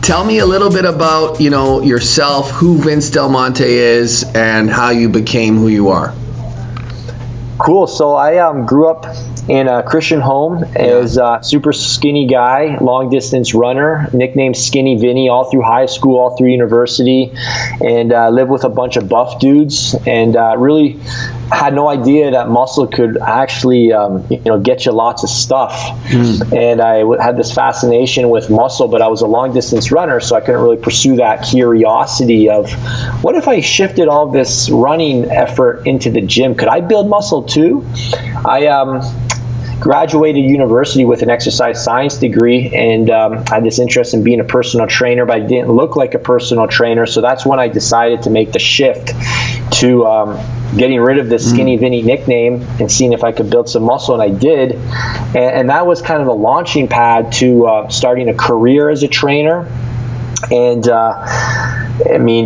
Tell me a little bit about, yourself, who Vince Del Monte is, and how you became who you are. Cool. So I grew up in a Christian home as a super skinny guy, long distance runner, nicknamed Skinny Vinny, all through high school, all through university, and lived with a bunch of buff dudes, and really had no idea that muscle could actually, get you lots of stuff. And I had this fascination with muscle, but I was a long distance runner, so I couldn't really pursue that curiosity of, what if I shifted all this running effort into the gym? Could I build muscle too? I graduated university with an exercise science degree, and had this interest in being a personal trainer, but I didn't look like a personal trainer. So that's when I decided to make the shift to getting rid of the Skinny Vinny nickname and seeing if I could build some muscle, and I did. And that was kind of the launching pad to starting a career as a trainer. And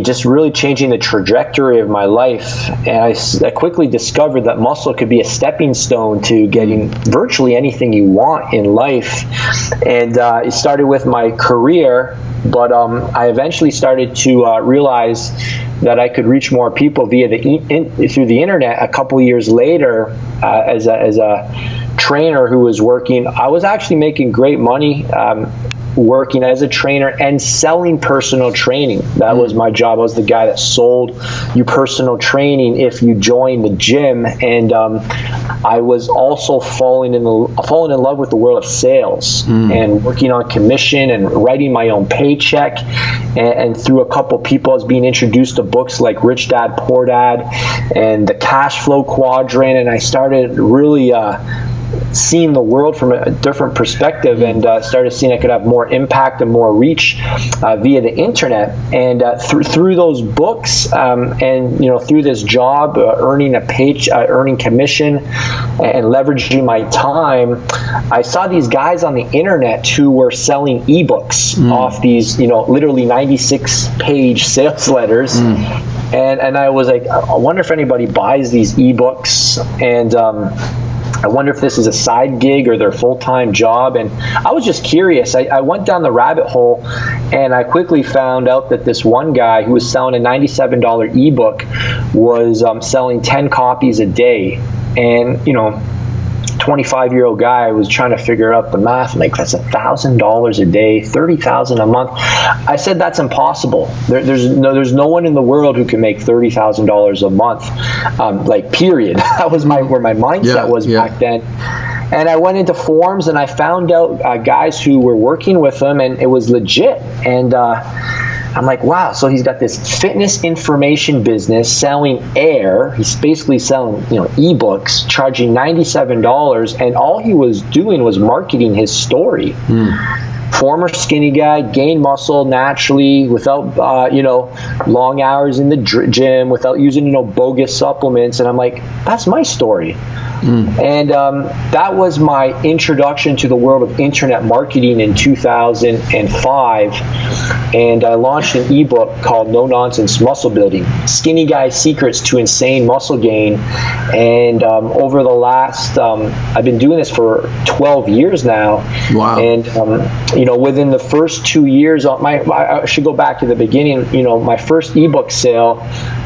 just really changing the trajectory of my life. And I quickly discovered that muscle could be a stepping stone to getting virtually anything you want in life. And it started with my career, but I eventually started to realize that I could reach more people through the internet. A couple years later, as a trainer who was working, I was actually making great money working as a trainer and selling personal training. That was my job. I was the guy that sold you personal training if you joined the gym. And I was also falling in love with the world of sales and working on commission and writing my own paycheck. And through a couple people, I was being introduced to books like Rich Dad, Poor Dad and the Cash Flow Quadrant. And I started really seeing the world from a different perspective, and started seeing I could have more impact and more reach via the internet. And through those books, and through this job, earning commission and leveraging my time, I saw these guys on the internet who were selling ebooks off these, literally 96-page sales letters. And I was like, I wonder if anybody buys these ebooks, and I wonder if this is a side gig or their full-time job. And I was just curious. I went down the rabbit hole, and I quickly found out that this one guy who was selling a $97 ebook was selling 10 copies a day. And 25-year-old guy was trying to figure out the math. I'm like, that's $1,000 a day, $30,000 a month. I said that's impossible. There's no one in the world who can make $30,000 a month. Period. That was where my mindset was back then. And I went into forums and I found out guys who were working with them, and it was legit. And I'm like, wow, so he's got this fitness information business selling air. He's basically selling, ebooks, charging $97, and all he was doing was marketing his story. Former skinny guy, gained muscle naturally without, long hours in the gym, without using, bogus supplements. And I'm like, that's my story. And that was my introduction to the world of internet marketing in 2005. And I launched an ebook called No Nonsense Muscle Building, Skinny Guy's Secrets to Insane Muscle Gain. And over the last, I've been doing this for 12 years now. Wow. And, within the first 2 years, I should go back to the beginning. My first ebook sale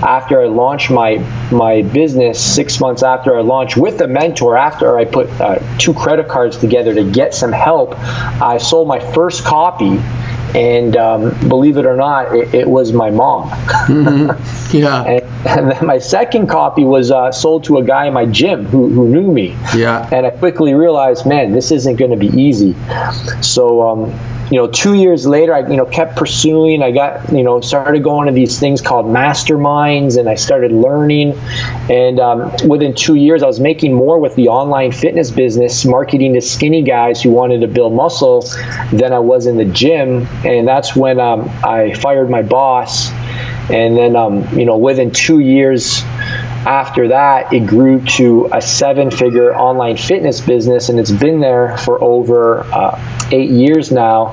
after I launched my business, 6 months after I launched, with a mentor, after I put 2 credit cards together to get some help, I sold my first copy. And believe it or not, it was my mom. Yeah. And then my second copy was sold to a guy in my gym who knew me. Yeah. And I quickly realized, man, this isn't going to be easy. So 2 years later, I kept pursuing. I got started going to these things called masterminds, and I started learning. And within 2 years, I was making more with the online fitness business, marketing to skinny guys who wanted to build muscle, than I was in the gym. And that's when I fired my boss. And then within 2 years after that, it grew to a 7-figure online fitness business, and it's been there for over 8 years now.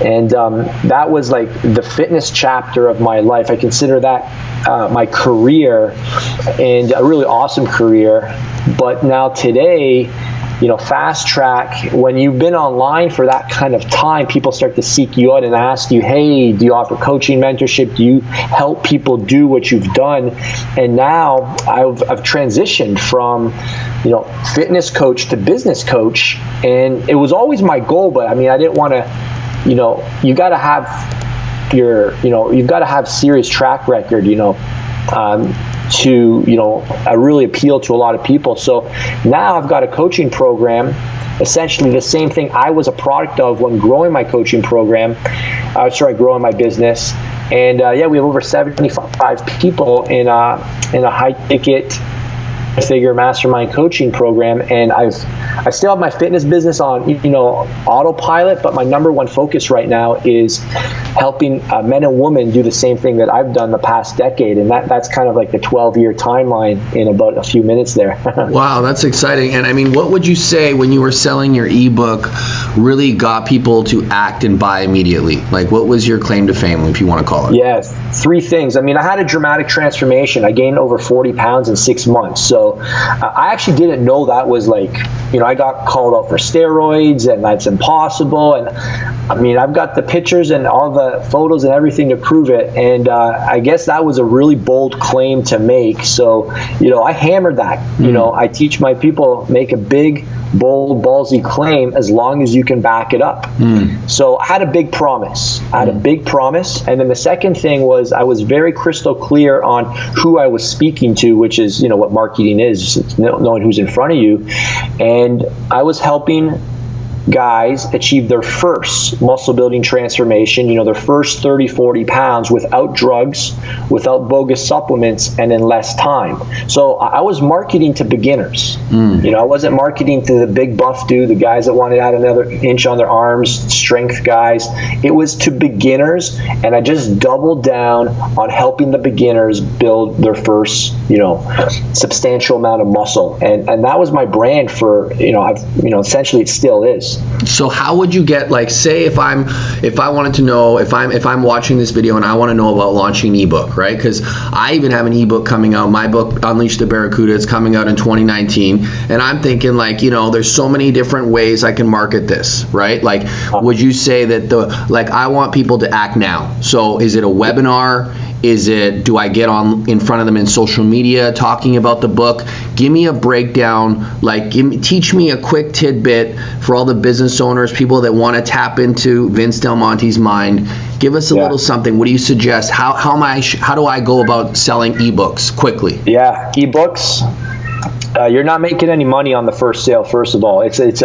And that was like the fitness chapter of my life. I consider that my career, and a really awesome career. But now today, fast track. When you've been online for that kind of time, people start to seek you out and ask you, hey, do you offer coaching, mentorship? Do you help people do what you've done? And now I've transitioned from, fitness coach to business coach. And it was always my goal, but I mean, I didn't want to, you got to have you've got to have serious track record, to really appeal to a lot of people. So now I've got a coaching program, essentially the same thing I was a product of when growing my coaching program, growing my business. And we have over 75 people in a high ticket Figure Mastermind coaching program, and I still have my fitness business on autopilot, but my number one focus right now is helping men and women do the same thing that I've done the past decade, and that's kind of like the 12-year timeline in about a few minutes there. Wow, that's exciting. And I mean, what would you say when you were selling your ebook really got people to act and buy immediately? Like, what was your claim to fame, if you want to call it? Yes, 3 things. I mean, I had a dramatic transformation. I gained over 40 pounds in 6 months. So I actually didn't know that was like, I got called out for steroids and that's impossible. And I mean, I've got the pictures and all the photos and everything to prove it. And I guess that was a really bold claim to make. So, I hammered that. I teach my people, make a big, bold, ballsy claim as long as you can back it up. So I had a big promise. And then the second thing was I was very crystal clear on who I was speaking to, which is, what marketing is, knowing who's in front of you. And I was helping guys achieve their first muscle building transformation, their first 30, 40 pounds without drugs, without bogus supplements, and in less time. So I was marketing to beginners. I wasn't marketing to the big buff dude, the guys that wanted to add another inch on their arms, strength guys. It was to beginners, and I just doubled down on helping the beginners build their first, substantial amount of muscle. And that was my brand for, essentially it still is. So how would you get, like, say if I wanted to know, if I'm watching this video and I want to know about launching an ebook, right? Because I even have an ebook coming out. My book, Unleash the Barracuda, is coming out in 2019, and I'm thinking, like, there's so many different ways I can market this, right? Like, would you say that I want people to act now? So is it a webinar? Do I get in front of them in social media talking about the book? Give me a breakdown, teach me a quick tidbit for all the business owners, people that want to tap into Vince Del Monte's mind. Give us a little something. What do you suggest? How do I go about selling ebooks quickly? Yeah, ebooks. You're not making any money on the first sale. First of all, it's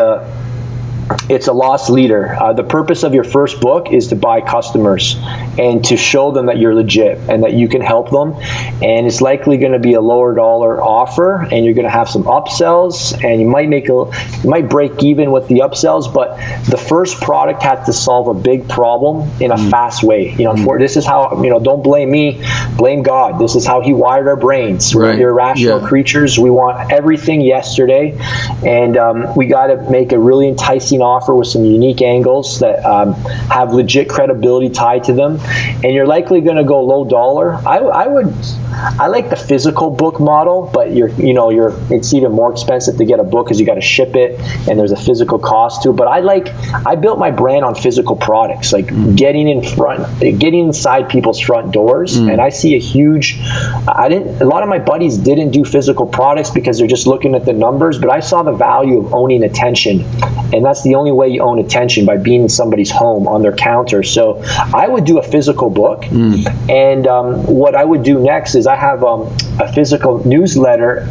a loss leader. The purpose of your first book is to buy customers and to show them that you're legit and that you can help them. And it's likely going to be a lower dollar offer, and you're going to have some upsells, and you might break even with the upsells. But the first product had to solve a big problem in a fast way. This is how, don't blame me, blame God. This is how He wired our brains. Right. We're irrational creatures. We want everything yesterday, and we got to make a really enticing offer with some unique angles that have legit credibility tied to them, and you're likely going to go low dollar. I like the physical book model, but it's even more expensive to get a book because you got to ship it and there's a physical cost to it. But I built my brand on physical products, like getting inside people's front doors. And I see a lot of my buddies didn't do physical products because they're just looking at the numbers, but I saw the value of owning attention. And that's the only way you own attention, by being in somebody's home on their counter. So I would do a physical book. And what I would do next is I have a physical newsletter.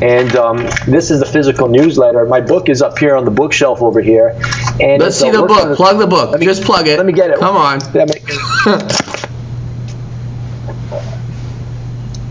And this is the physical newsletter. My book is up here on the bookshelf over here. And let's see the book. Plug the book. Just plug it. Let me get it. Come on.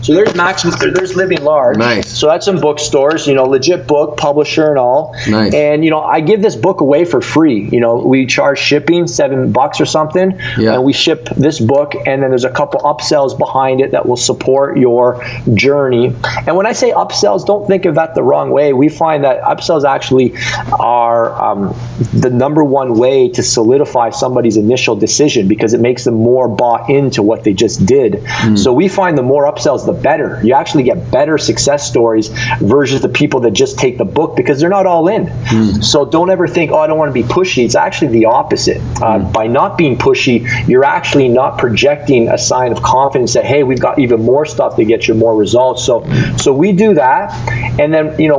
So there's Living Large. Nice. So that's in bookstores, legit book, publisher and all. Nice. And, I give this book away for free. We charge shipping, $7 or something. Yeah. And we ship this book, and then there's a couple upsells behind it that will support your journey. And when I say upsells, don't think of that the wrong way. We find that upsells actually are the number one way to solidify somebody's initial decision, because it makes them more bought into what they just did. So we find the more upsells, the better. You actually get better success stories versus the people that just take the book because they're not all in. So don't ever think, oh, I don't want to be pushy. It's actually the opposite. By not being pushy, you're actually not projecting a sign of confidence that, hey, we've got even more stuff to get you more results. So we do that. And then,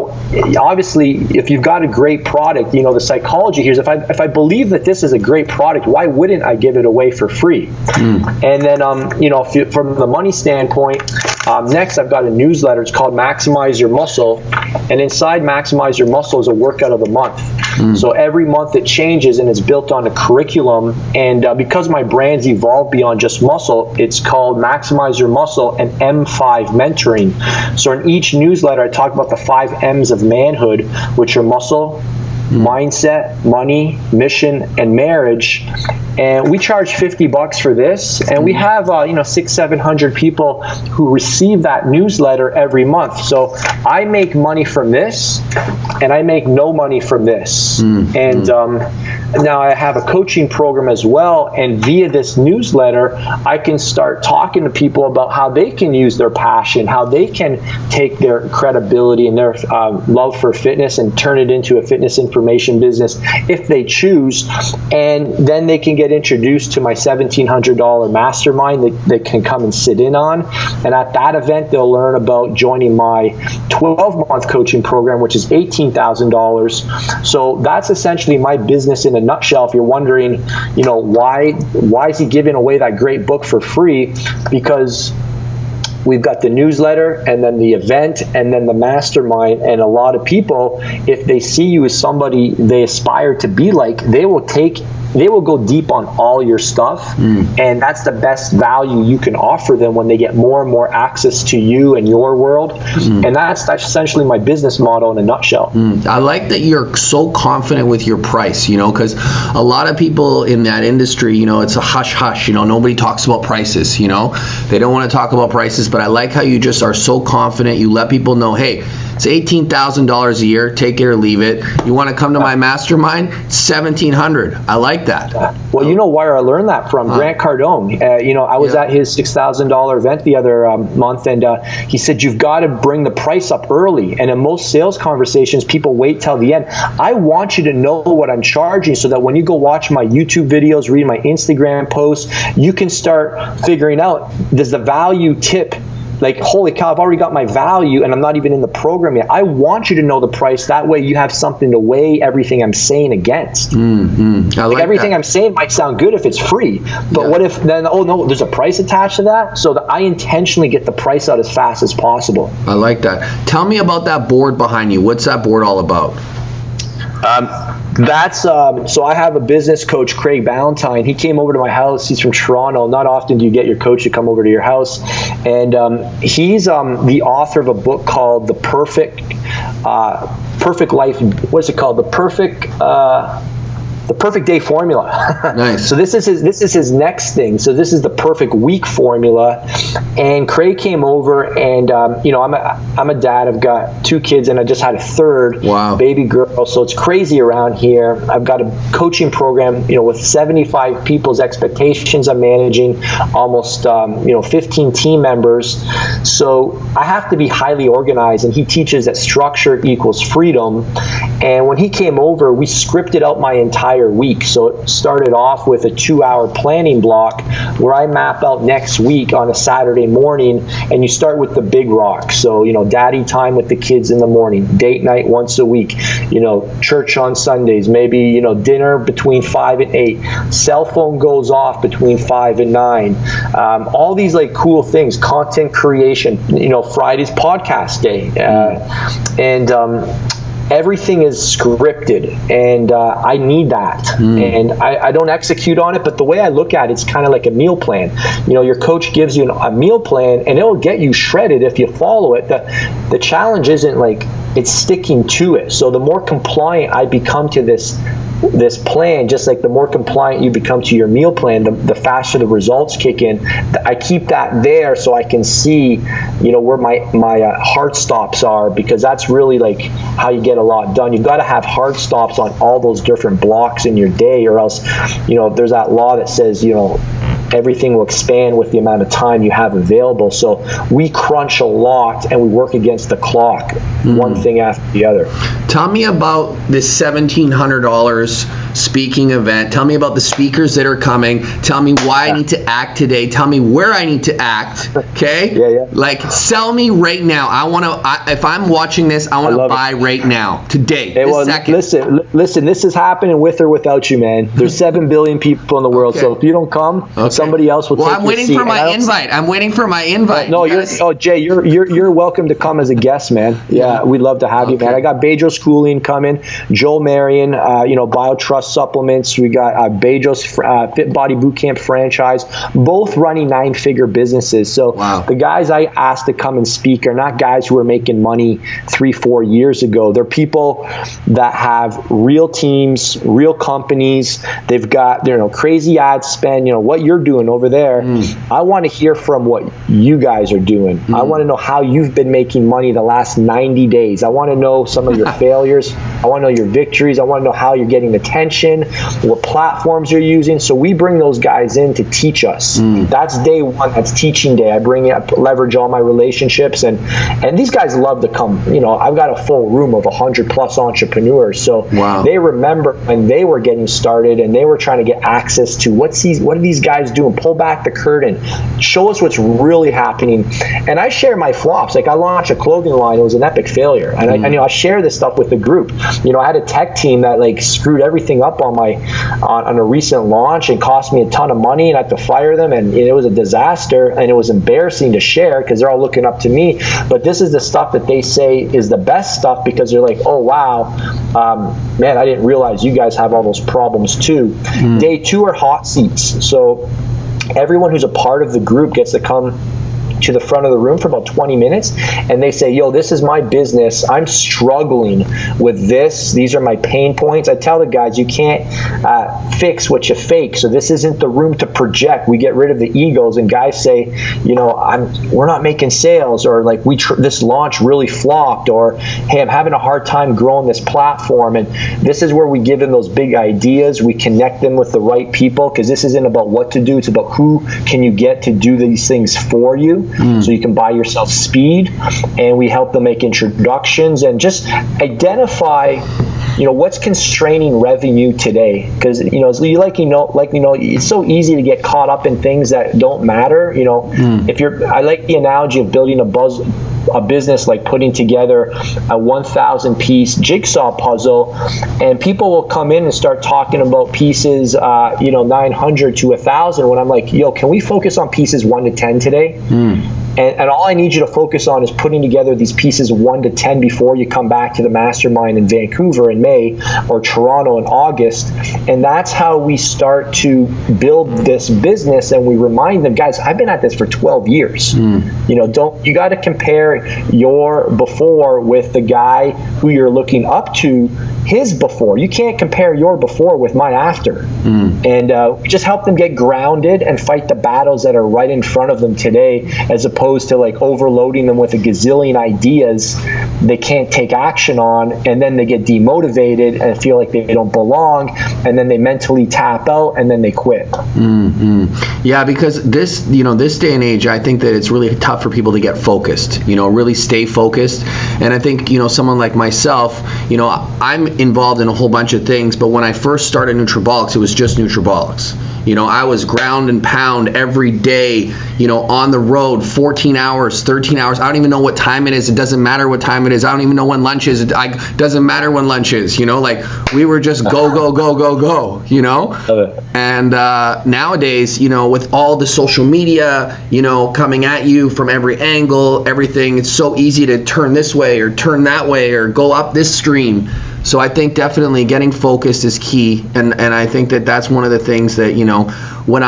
obviously, if you've got a great product, the psychology here is if I believe that this is a great product, why wouldn't I give it away for free? And then, from the money standpoint, next I've got a newsletter. It's called Maximize Your Muscle. And inside Maximize Your Muscle is a workout of the month. So every month it changes and it's built on a curriculum. And because my brand's evolved beyond just muscle, it's called Maximize Your Muscle and M5 Mentoring. So in each newsletter, I talk about the 5 M's of manhood, which are muscle, mindset, money, mission, and marriage. And we charge $50 for this, and we have 600-700 people who receive that newsletter every month. So I make money from this, and I make no money from this. And now I have a coaching program as well, and via this newsletter, I can start talking to people about how they can use their passion, how they can take their credibility and their love for fitness and turn it into a fitness information business if they choose. And then they can get introduced to my $1,700 mastermind that they can come and sit in on. And at that event, they'll learn about joining my 12-month coaching program, which is $18,000. So that's essentially my business in a nutshell. If you're wondering, why is he giving away that great book for free? Because we've got the newsletter and then the event and then the mastermind, and a lot of people, if they see you as somebody they aspire to be like, they will go deep on all your stuff, and that's the best value you can offer them when they get more and more access to you and your world. And that's essentially my business model in a nutshell. I like that you're so confident with your price, because a lot of people in that industry, it's a hush-hush, nobody talks about prices, they don't want to talk about prices, but I like how you just are so confident. You let people know, hey, it's $18,000 a year, take it or leave it. You want to come to my mastermind? It's $1,700. I like that. Well, you know where I learned that from? Grant Cardone. I was at his $6,000 event the other month, and he said, you've got to bring the price up early. And in most sales conversations, people wait till the end. I want you to know what I'm charging so that when you go watch my YouTube videos, read my Instagram posts, you can start figuring out, does the value tip? Like, holy cow, I've already got my value and I'm not even in the program yet. I want you to know the price. That way you have something to weigh everything I'm saying against. Like everything I'm saying might sound good if it's free. But what if then, oh no, there's a price attached to that? So that I intentionally get the price out as fast as possible. I like that. Tell me about that board behind you. What's that board all about? So I have a business coach, Craig Ballantyne. He came over to my house. He's from Toronto. Not often do you get your coach to come over to your house. And he's the author of a book called The Perfect Life. What's it called? The Perfect Day Formula. Nice. So this is his next thing. So this is the Perfect Week Formula. And Craig came over, and I'm a dad. I've got 2 kids, and I just had a 3rd baby girl. So it's crazy around here. I've got a coaching program, with 75 people's expectations I'm managing, almost 15 team members. So I have to be highly organized, and he teaches that structure equals freedom. And when he came over, we scripted out my entire week. So it started off with a 2-hour planning block where I map out next week on a Saturday morning, and you start with the big rocks. So, daddy time with the kids in the morning, date night once a week, church on Sundays, maybe, dinner between 5 and 8, cell phone goes off between 5 and 9, all these like cool things, content creation, Friday's podcast day, everything is scripted, and I need that. And I don't execute on it, but the way I look at it, it's kind of like a meal plan. Your coach gives you a meal plan, and it'll get you shredded if you follow it. The challenge isn't like it's sticking to it. So the more compliant I become to this plan, just like the more compliant you become to your meal plan, the faster the results kick in. I keep that there so I can see, where my hard stops are, because that's really like how you get a lot done. You've got to have hard stops on all those different blocks in your day, or else, there's that law that says, everything will expand with the amount of time you have available. So we crunch a lot and we work against the clock, one thing after the other. Tell me about this $1,700 speaking event. Tell me about the speakers that are coming. Tell me why I need to act today. Tell me where I need to act. Okay? Yeah. Like, sell me right now. I want to, if I'm watching this, I want to buy right now, today, this second. Listen, this is happening with or without you, man. There's 7 billion people in the world, so if you don't come, somebody else will take your seat. I'm waiting for my invite. I'm waiting for my invite. No, Jay, you're welcome to come as a guest, man. Yeah, we'd love to have you, man. I got Bejo Schooling coming, Joel Marion, BioTrust supplements. We got Bejo's Fit Body Bootcamp franchise, both running 9-figure businesses. So the guys I asked to come and speak are not guys who are making money 3-4 years ago. They're people that have real teams, real companies. They've got crazy ad spend. What you're doing over there. I want to hear from what you guys are doing. I want to know how you've been making money the last 90 days. I want to know some of your failures. I want to know your victories. I want to know how you're getting attention, what platforms you're using. So we bring those guys in to teach us. That's day one. That's teaching day. I bring it, leverage all my relationships, and these guys love to come. I've got a full room of 100+ entrepreneurs. So they remember when they were getting started and they were trying to get access to what are these guys doing? Pull back the curtain, show us what's really happening. And I share my flops. Like, I launched a clothing line. It was an epic failure, and I share this stuff with the group. I had a tech team that screwed everything up on a recent launch and cost me a ton of money, and I had to fire them, and it was a disaster, and it was embarrassing to share because they're all looking up to me. But this is the stuff that they say is the best stuff, because they're like, oh wow, man, I didn't realize you guys have all those problems too. Day 2 are hot seats. So everyone who's a part of the group gets to come to the front of the room for about 20 minutes, and they say, yo, this is my business. I'm struggling with this. These are my pain points. I tell the guys, you can't fix what you fake. So this isn't the room to project. We get rid of the egos, and guys say, we're not making sales, or this launch really flopped, or hey, I'm having a hard time growing this platform. And this is where we give them those big ideas. We connect them with the right people, because this isn't about what to do. It's about who can you get to do these things for you. So you can buy yourself speed, and we help them make introductions and just identify what's constraining revenue today, because it's so easy to get caught up in things that don't matter. I like the analogy of building a business like putting together a 1,000-piece jigsaw puzzle, and people will come in and start talking about pieces 900 to 1,000, when I'm like, yo, can we focus on pieces 1 to 10 today? And all I need you to focus on is putting together these pieces 1 to 10 before you come back to the mastermind in Vancouver in May, or Toronto in August. And that's how we start to build this business. And we remind them, guys, I've been at this for 12 years. You got to compare your before with the guy who you're looking up to, his before. You can't compare your before with my after. And we just help them get grounded and fight the battles that are right in front of them today, as opposed to overloading them with a gazillion ideas they can't take action on, and then they get demotivated and feel like they don't belong, and then they mentally tap out, and then they quit. Yeah, because this day and age, I think that it's really tough for people to get focused, really stay focused. And I think, someone like myself, I'm involved in a whole bunch of things, but when I first started Nutrabolics, it was just Nutrabolics. I was ground and pound every day, on the road, 14 hours, 13 hours. I don't even know what time it is. It doesn't matter what time it is. I don't even know when lunch is. It doesn't matter when lunch is, we were just go. And nowadays, with all the social media, coming at you from every angle, everything, it's so easy to turn this way or turn that way or go up this stream. So I think definitely getting focused is key, and I think that that's one of the things that when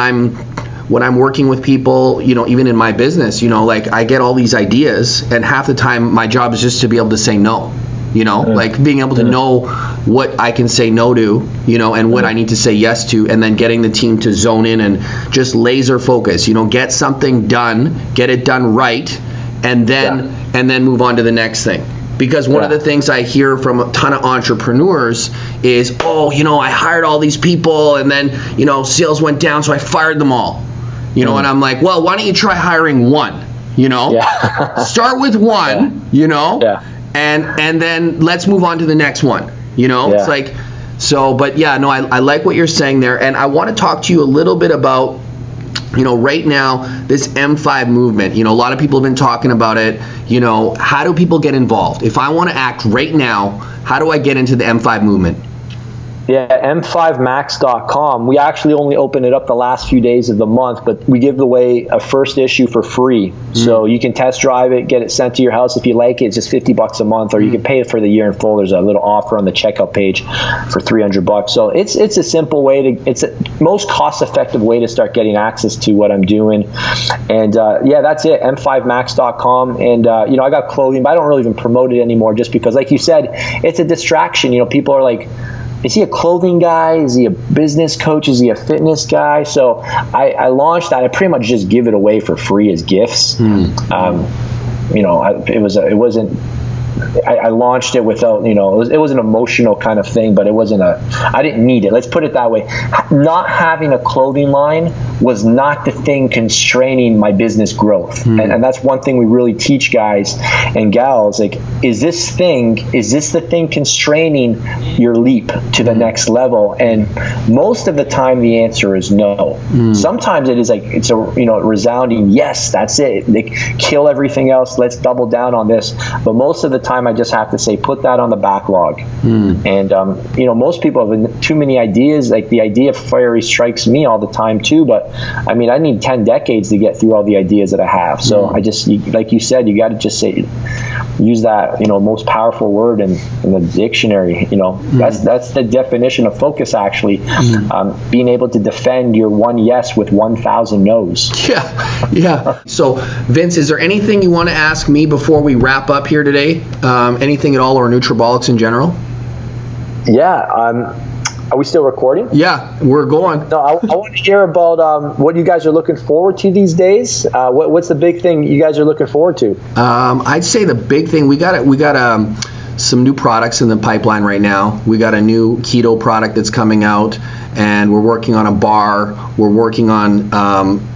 I'm working with people, even in my business, I get all these ideas, and half the time my job is just to be able to say no. Being able to know what I can say no to, and what I need to say yes to, and then getting the team to zone in and just laser focus, get something done, get it done right, and then move on to the next thing. Because one of the things I hear from a ton of entrepreneurs is, I hired all these people, and then, sales went down, so I fired them all. you know, and I'm like, well, why don't you try hiring one, you know, start with one, you know, and then let's move on to the next one, you know, it's like, so, but yeah, no, I like what you're saying there. And I want to talk to you a little bit about, you know, right now, this M5 movement, you know, a lot of people have been talking about it. You know, how do people get involved? If I want to act right now, how do I get into the M5 movement? Yeah, m5max.com. We actually only open it up the last few days of the month, but we give away a first issue for free. So you can test drive it, get it sent to your house. If you like it, it's just $50 a month, or you can pay it for the year in full. There's a little offer on the checkout page for $300. So it's a simple way to, it's a most cost-effective way to start getting access to what I'm doing. And yeah, that's it, m5max.com. And you know, I got clothing, but I don't really even promote it anymore, just because, like you said, it's a distraction. You know, people are like, is he a clothing guy? Is he a business coach? Is he a fitness guy? So I launched that. I pretty much just give it away for free as gifts. You know, I launched it without, you know, it was an emotional kind of thing, but it wasn't I didn't need it. Let's put it that way. Not having a clothing line was not the thing constraining my business growth. And that's one thing we really teach guys and gals, like, is this the thing constraining your leap to the next level? And most of the time the answer is no. Sometimes it is like, it's a, you know, resounding yes, that's it. They kill everything else. Let's double down on this. But most of the time I just have to say, put that on the backlog. And you know, most people have too many ideas. Like, the idea of fiery strikes me all the time too, but I mean, I need 10 decades to get through all the ideas that I have. So I just, like you said, you got to just say, use that, you know, most powerful word in the dictionary. You know, that's the definition of focus, actually. Being able to defend your one yes with 1,000 no's. Yeah. So Vince, is there anything you want to ask me before we wrap up here today? Anything at all, or Nutrabolics in general? Yeah. Are we still recording? Yeah, we're going. No, I want to hear about what you guys are looking forward to these days. What's the big thing you guys are looking forward to? I'd say the big thing, we got some new products in the pipeline right now. We got a new keto product that's coming out, and we're working on a bar. We're working on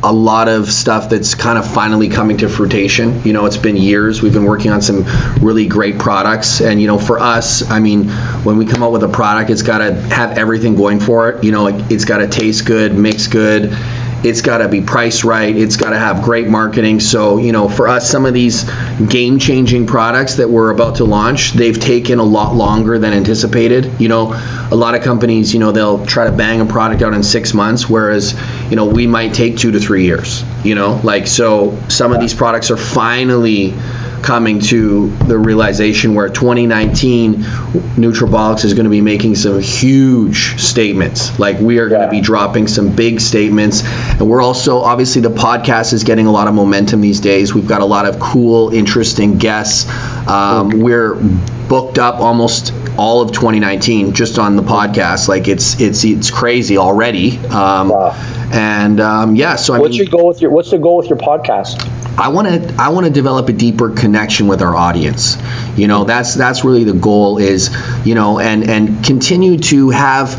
a lot of stuff that's kind of finally coming to fruition. You know, it's been years. We've been working on some really great products, and you know, for us, I mean, when we come out with a product, it's got to have everything going for it. You know, like, it's got to taste good, mix good. It's got to be priced right. It's got to have great marketing. So, you know, for us, some of these game-changing products that we're about to launch, they've taken a lot longer than anticipated. You know, a lot of companies, you know, they'll try to bang a product out in 6 months, whereas, you know, we might take 2 to 3 years. You know, like, so some of these products are finally coming to the realization where 2019 Nutrabolics is going to be making some huge statements. Like, we are going to be dropping some big statements, and we're also, obviously, the podcast is getting a lot of momentum these days. We've got a lot of cool, interesting guests. We're booked up almost all of 2019 just on the podcast. Like, it's crazy already. And yeah, so what's the goal with your podcast? I want to develop a deeper connection with our audience. You know, that's really the goal, is, you know, and continue to have,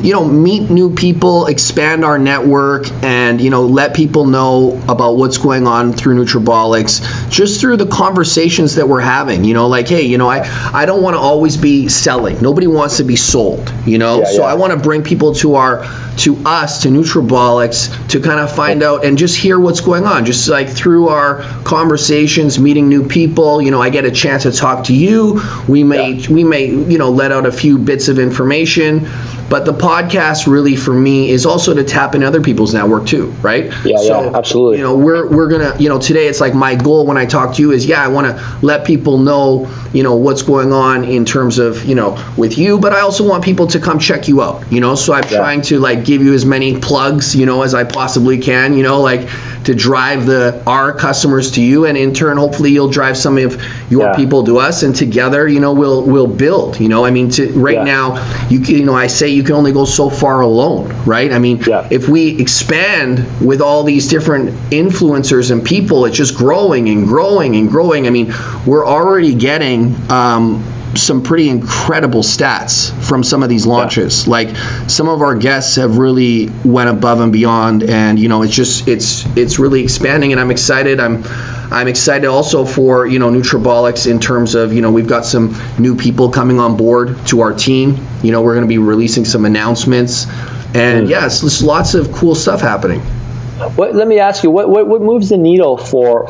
you know, meet new people, expand our network, and, you know, let people know about what's going on through Nutrabolics, just through the conversations that we're having. You know, like, hey, you know, I don't want to always be selling. Nobody wants to be sold, you know. So I want to bring people to us, to Nutrabolics, to kind of find out and just hear what's going on. Just like through our conversations, meeting new people, you know, I get a chance to talk to you. We may, you know, let out a few bits of information, but the podcast really, for me, is also to tap into other people's network too, right? So, absolutely. You know, we're gonna, you know, today it's like my goal when I talk to you is, I want to let people know, you know, what's going on in terms of, you know, with you, but I also want people to come check you out, you know, so I'm trying to, like, give you as many plugs, you know, as I possibly can, you know, like, to drive our customers to you, and in turn, hopefully you'll drive some of your people to us, and together, you know, we'll build, you know. I mean, now, you know, I say you can only go so far alone, right? I mean, if we expand with all these different influencers and people, it's just growing and growing and growing. I mean, we're already getting some pretty incredible stats from some of these launches. Like some of our guests have really went above and beyond, and it's really expanding, and I'm excited. I'm excited also for Nutrabolics in terms of we've got some new people coming on board to our team. We're going to be releasing some announcements, and yes, there's lots of cool stuff happening. Let me ask you, what moves the needle for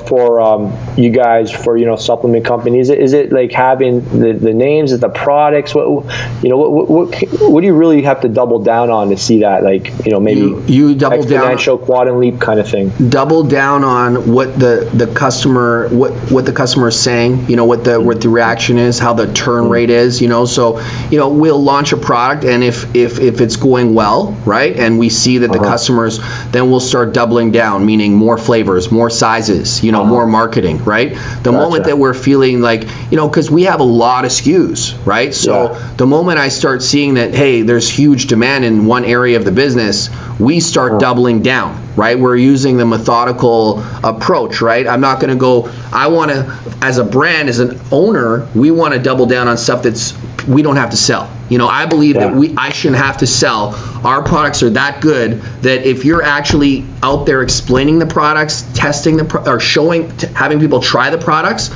you guys, for supplement companies? Is it like having the names of the products? What do you really have to double down on to see that, maybe you double exponential down, quad and leap kind of thing? Double down on what the customer what the customer is saying. What the reaction is, how the turn rate is. So we'll launch a product, and if it's going well, right, and we see that the customers, then we'll start doubling down, meaning more flavors, more sizes, more marketing, right? The moment that we're feeling like, because we have a lot of SKUs, right? So the moment I start seeing that, hey, there's huge demand in one area of the business, we start doubling down, right? We're using the methodical approach, right? I'm not going to go, I want to, as a brand, as an owner, we want to double down on stuff we don't have to sell. I believe that I shouldn't have to sell. Our products are that good that if you're actually out there explaining the products, testing or showing, having people try the products,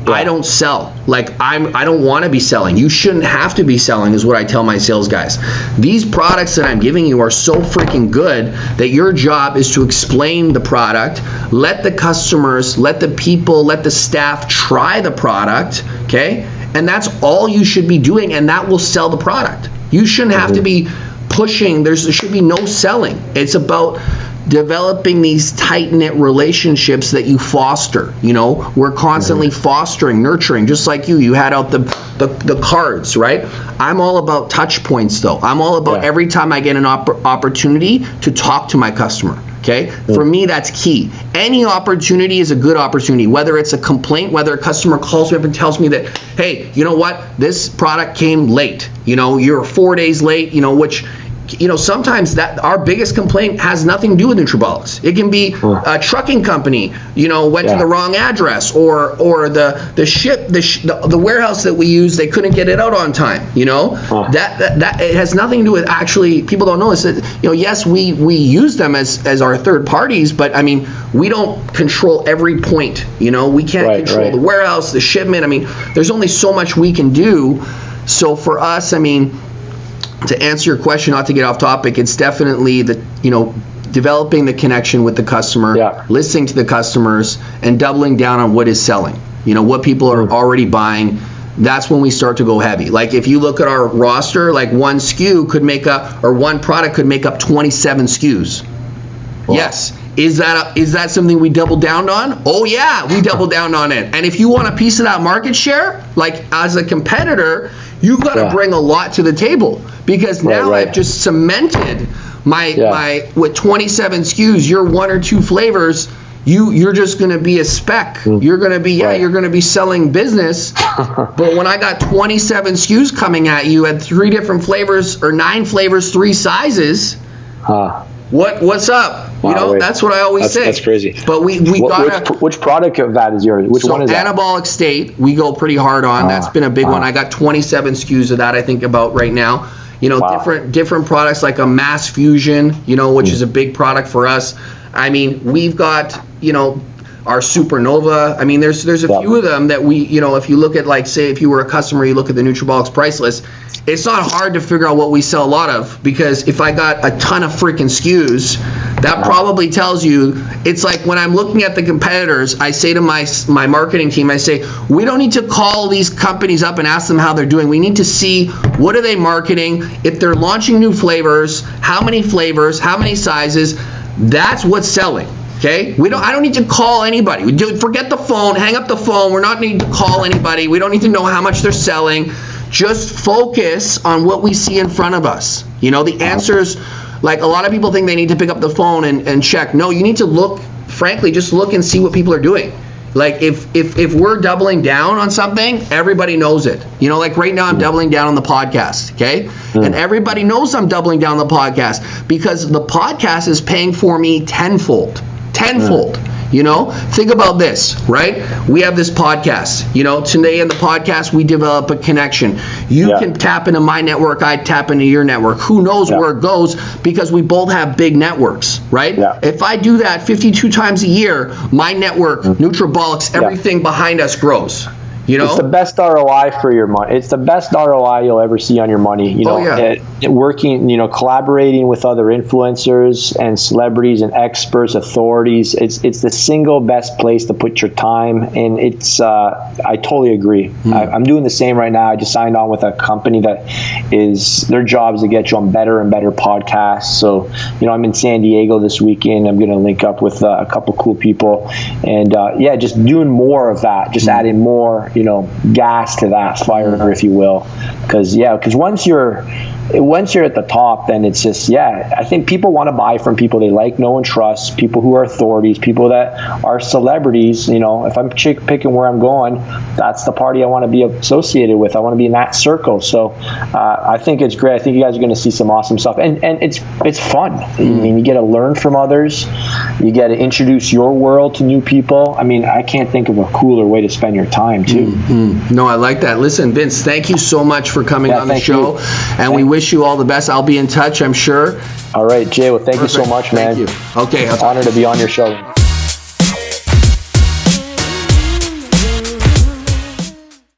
I don't sell. I don't want to be selling. You shouldn't have to be selling, is what I tell my sales guys. These products that I'm giving you are so freaking good that your job is to explain the product, let the customers, let the people, let the staff try the product, okay? And that's all you should be doing, and that will sell the product. You shouldn't have to be pushing. There should be no selling. It's about developing these tight-knit relationships that you foster. We're constantly fostering, nurturing, just like you had out the cards, right? I'm all about touch points, though. I'm all about every time I get an opportunity to talk to my customer. Okay? For me, that's key. Any opportunity is a good opportunity, whether it's a complaint, whether a customer calls me up and tells me that, hey, you know what? This product came late. You're 4 days late, which sometimes that our biggest complaint has nothing to do with Nutrabolics. It can be a trucking company, went to the wrong address, or the warehouse that we use, they couldn't get it out on time. That it has nothing to do with, actually, people don't know this, that yes, we use them as our third parties, but I mean, we don't control every point. We can't control the warehouse, the shipment. I mean, there's only so much we can do. So for us, I mean, to answer your question, not to get off topic, it's definitely developing the connection with the customer, listening to the customers, and doubling down on what is selling. What people are already buying. That's when we start to go heavy. Like if you look at our roster, like one SKU could make up, or one product could make up 27 SKUs. Wow. Yes. Is that something we double down on? Oh yeah, we double down on it. And if you want a piece of that market share, like as a competitor, you've got to bring a lot to the table, because now I've just cemented my with 27 SKUs, your one or two flavors, you're just going to be a spec. You're going to be you're going to be selling business. But when I got 27 SKUs coming at you at 3 different flavors, or 9 flavors, 3 sizes, what's up? That's what I always say. That's crazy. But we got which product of that is yours? Which one is that? Anabolic State, we go pretty hard on. That's been a big one. I got 27 SKUs of that, I think, about right now. Different products like a Mass Fusion, which is a big product for us. I mean, we've got, our Supernova. I mean, there's a few of them that we, if you look at, like, say, if you were a customer, you look at the Nutrabolics price list, it's not hard to figure out what we sell a lot of, because if I got a ton of freaking SKUs, that probably tells you, it's like when I'm looking at the competitors, I say to my marketing team, I say, we don't need to call these companies up and ask them how they're doing. We need to see, what are they marketing, if they're launching new flavors, how many sizes, that's what's selling. Okay, I don't need to call anybody. Forget the phone, hang up the phone. We're not needing to call anybody. We don't need to know how much they're selling. Just focus on what we see in front of us. The answers, like a lot of people think they need to pick up the phone and check. No, you need to look, frankly, just look and see what people are doing. Like if we're doubling down on something, everybody knows it. Like right now I'm doubling down on the podcast, okay? And everybody knows I'm doubling down on the podcast, because the podcast is paying for me tenfold. You know, think about this, right? We have this podcast. You know, today in the podcast, we develop a connection. You can tap into my network, I tap into your network. Who knows where it goes, because we both have big networks, right? If I do that 52 times a year, my network, Nutrabolics, everything behind us grows. You know? It's the best ROI for your money. It's the best ROI you'll ever see on your money. You know, working, you know, collaborating with other influencers and celebrities and experts, authorities. It's the single best place to put your time. And it's, I totally agree. I'm doing the same right now. I just signed on with a company that is, their job is to get you on better and better podcasts. So, you know, I'm in San Diego this weekend. I'm going to link up with a couple cool people. And just doing more of that, just adding more, you know, gas to that fire, if you will, because once you're at the top, then it's just, I think people want to buy from people they like, know, and trust, people who are authorities, people that are celebrities. You know, if I'm picking where I'm going, that's the party I want to be associated with. I want to be in that circle. So I think it's great. I think you guys are going to see some awesome stuff, and it's fun. I mean, you get to learn from others, you get to introduce your world to new people. I mean, I can't think of a cooler way to spend your time too. No, I like that. Listen, Vince, thank you so much for coming on the show, and we wish you all the best. I'll be in touch, I'm sure. All right, Jay. Well, thank you so much, man. Thank you. Okay. It's an honor to be on your show.